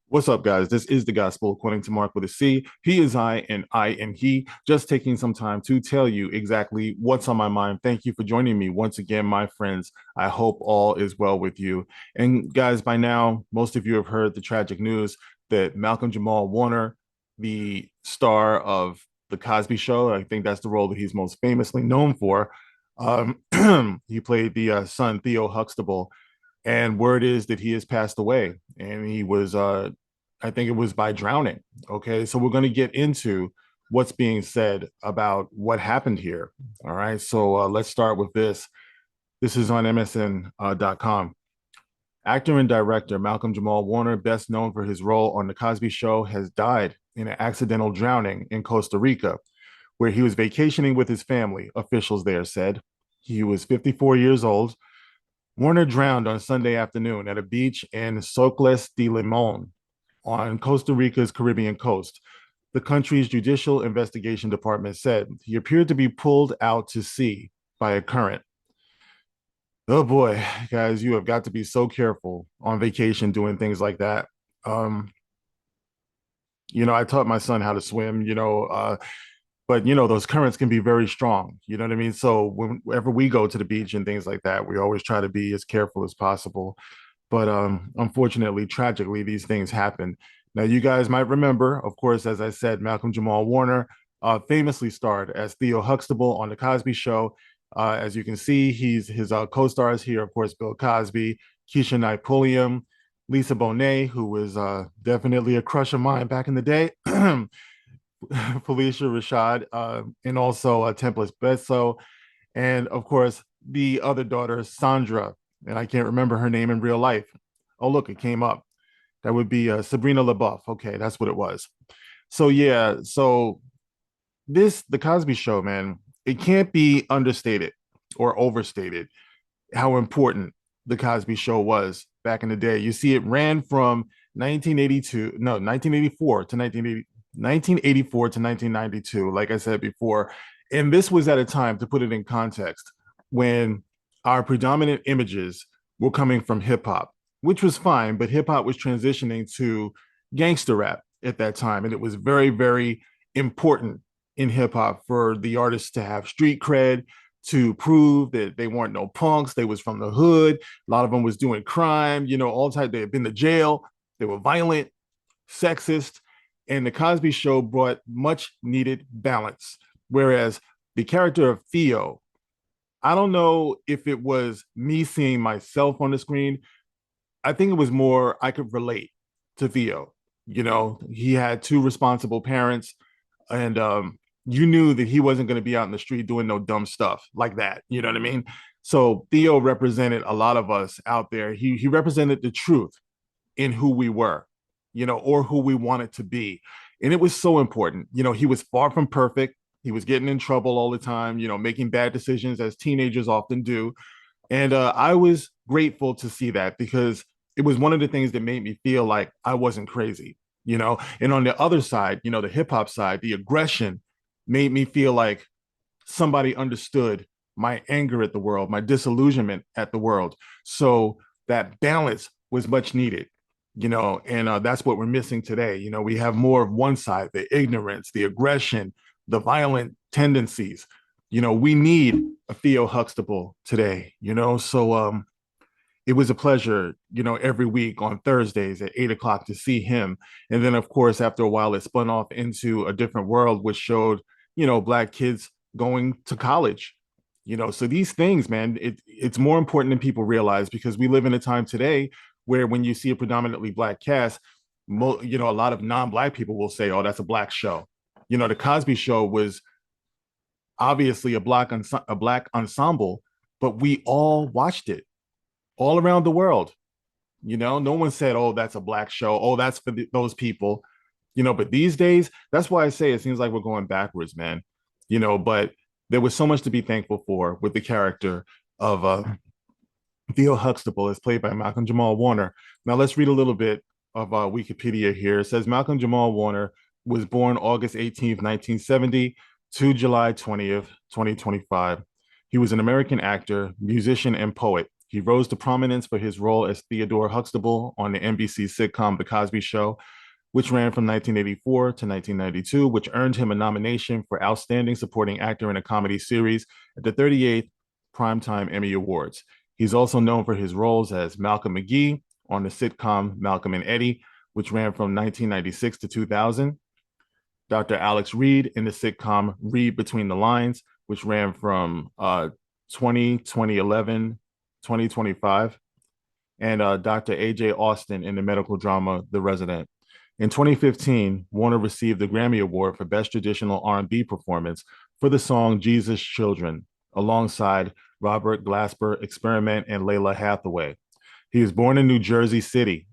What's up, guys? This is the gospel according to Mark with a C. He is I am he. Just taking some time to tell you exactly what's on my mind. Thank you for joining me once again, my friends. I hope all is well with you. And guys, by now, most of you have heard the tragic news that Malcolm-Jamal Warner, the star of The Cosby Show, I think that's the role that he's most famously known for. He played the son, Theo Huxtable, and word is that he has passed away, and he was I think it was by drowning. Okay, so we're going to get into what's being said about what happened here. All right, so let's start with this is on msn.com. Actor and director Malcolm-Jamal Warner, best known for his role on The Cosby Show, has died in an accidental drowning in Costa Rica, where he was vacationing with his family, officials there said. He was 54 years old. Warner drowned on Sunday afternoon at a beach in Socles de Limon on Costa Rica's Caribbean coast. The country's Judicial Investigation Department said he appeared to be pulled out to sea by a current. Oh boy, guys, you have got to be so careful on vacation doing things like that. Um, I taught my son how to swim, but those currents can be very strong. You know what I mean? So whenever we go to the beach and things like that, we always try to be as careful as possible. But unfortunately, tragically, these things happen. Now, you guys might remember, of course, as I said, Malcolm-Jamal Warner famously starred as Theo Huxtable on The Cosby Show. As you can see, his co-stars here, of course, Bill Cosby, Keisha Knight Pulliam, Lisa Bonet, who was definitely a crush of mine back in the day, Felicia Rashad, and also Tempest Bledsoe, and of course, the other daughter, Sandra, and I can't remember her name in real life. Oh, look, it came up. That would be Sabrina LaBeouf. Okay, that's what it was. So yeah, so the Cosby Show, man, it can't be understated or overstated how important the Cosby Show was back in the day. You see, it ran from 1982, no, 1984 to 1984 to 1992, like I said before. And this was at a time, to put it in context, when our predominant images were coming from hip hop, which was fine, but hip hop was transitioning to gangster rap at that time. And it was very, very important in hip hop for the artists to have street cred, to prove that they weren't no punks. They was from the hood. A lot of them was doing crime, all type. They had been to jail. They were violent, sexist, and the Cosby Show brought much needed balance. Whereas the character of Theo, I don't know if it was me seeing myself on the screen. I think it was more I could relate to Theo. He had two responsible parents, and you knew that he wasn't going to be out in the street doing no dumb stuff like that. You know what I mean? So Theo represented a lot of us out there. He represented the truth in who we were, or who we wanted to be. And it was so important. He was far from perfect. He was getting in trouble all the time, making bad decisions as teenagers often do. And I was grateful to see that, because it was one of the things that made me feel like I wasn't crazy, And on the other side, the hip hop side, the aggression made me feel like somebody understood my anger at the world, my disillusionment at the world. So that balance was much needed, and that's what we're missing today. We have more of one side, the ignorance, the aggression, the violent tendencies. We need a Theo Huxtable today, So it was a pleasure, every week on Thursdays at 8 o'clock to see him. And then, of course, after a while, it spun off into a different world, which showed, Black kids going to college. So these things, man, it's more important than people realize, because we live in a time today where when you see a predominantly Black cast, a lot of non-Black people will say, oh, that's a Black show. The Cosby Show was obviously a Black ensemble, but we all watched it all around the world. No one said, oh, that's a Black show. Oh, that's for those people. But these days, that's why I say it seems like we're going backwards, man. But there was so much to be thankful for with the character of Theo Huxtable, as played by Malcolm-Jamal Warner. Now, let's read a little bit of Wikipedia here. It says Malcolm-Jamal Warner was born August 18th, 1970 to July 20th, 2025. He was an American actor, musician, and poet. He rose to prominence for his role as Theodore Huxtable on the NBC sitcom The Cosby Show, which ran from 1984 to 1992, which earned him a nomination for Outstanding Supporting Actor in a Comedy Series at the 38th Primetime Emmy Awards. He's also known for his roles as Malcolm McGee on the sitcom Malcolm and Eddie, which ran from 1996 to 2000. Dr. Alex Reed in the sitcom Read Between the Lines, which ran from 2011, 2025, and Dr. A.J. Austin in the medical drama The Resident. In 2015, Warner received the Grammy Award for Best Traditional R&B Performance for the song Jesus Children, alongside Robert Glasper, Experiment, and Layla Hathaway. He was born in Jersey City,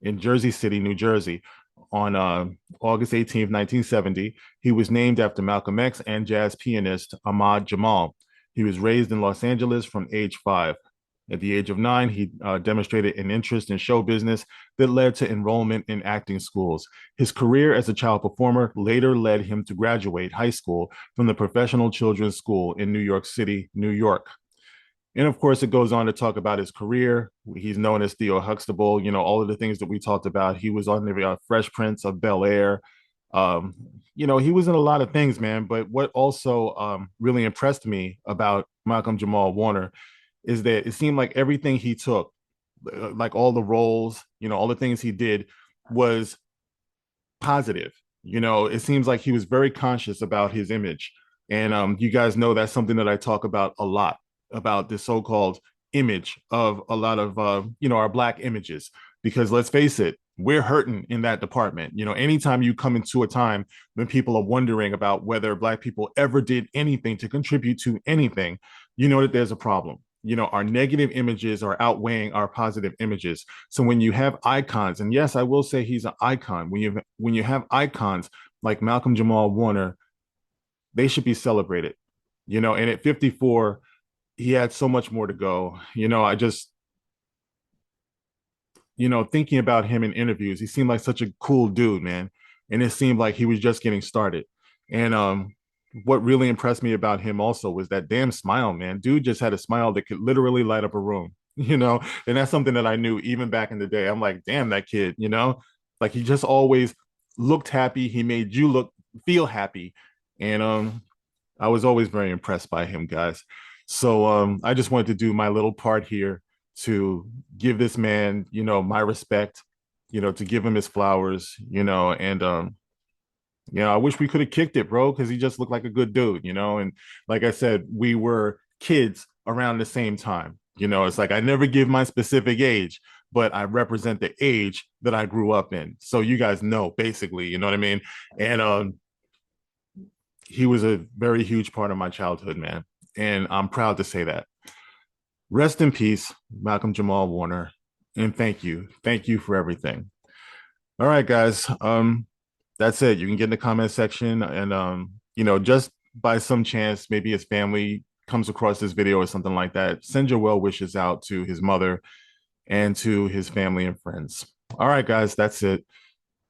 New Jersey, on August 18, 1970. He was named after Malcolm X and jazz pianist Malcolm-Jamal. He was raised in Los Angeles from age 5. At the age of 9, he demonstrated an interest in show business that led to enrollment in acting schools. His career as a child performer later led him to graduate high school from the Professional Children's School in New York City, New York. And of course, it goes on to talk about his career. He's known as Theo Huxtable, all of the things that we talked about. He was on the Fresh Prince of Bel-Air. He was in a lot of things, man. But what also really impressed me about Malcolm-Jamal Warner is that it seemed like everything he took, like all the roles, all the things he did was positive. It seems like he was very conscious about his image. And you guys know that's something that I talk about a lot, about the so-called image of a lot of, our Black images. Because let's face it, we're hurting in that department. Anytime you come into a time when people are wondering about whether Black people ever did anything to contribute to anything, you know that there's a problem. Our negative images are outweighing our positive images. So when you have icons, and yes, I will say he's an icon. When you have icons like Malcolm-Jamal Warner, they should be celebrated. And at 54, he had so much more to go. I just, thinking about him in interviews, he seemed like such a cool dude, man. And it seemed like he was just getting started. And what really impressed me about him also was that damn smile, man. Dude just had a smile that could literally light up a room, and that's something that I knew even back in the day. I'm like, damn, that kid, like he just always looked happy. He made you feel happy. And I was always very impressed by him, guys. So I just wanted to do my little part here to give this man, my respect, to give him his flowers, and I wish we could have kicked it, bro, because he just looked like a good dude, and like I said, we were kids around the same time. It's like I never give my specific age, but I represent the age that I grew up in. So you guys know, basically, you know what I mean? And he was a very huge part of my childhood, man. And I'm proud to say that. Rest in peace, Malcolm-Jamal Warner. And thank you. Thank you for everything. All right, guys. That's it. You can get in the comment section and, just by some chance, maybe his family comes across this video or something like that, send your well wishes out to his mother and to his family and friends. All right, guys, that's it.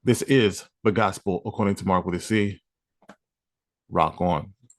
This is the gospel according to Mark with a C. Rock on.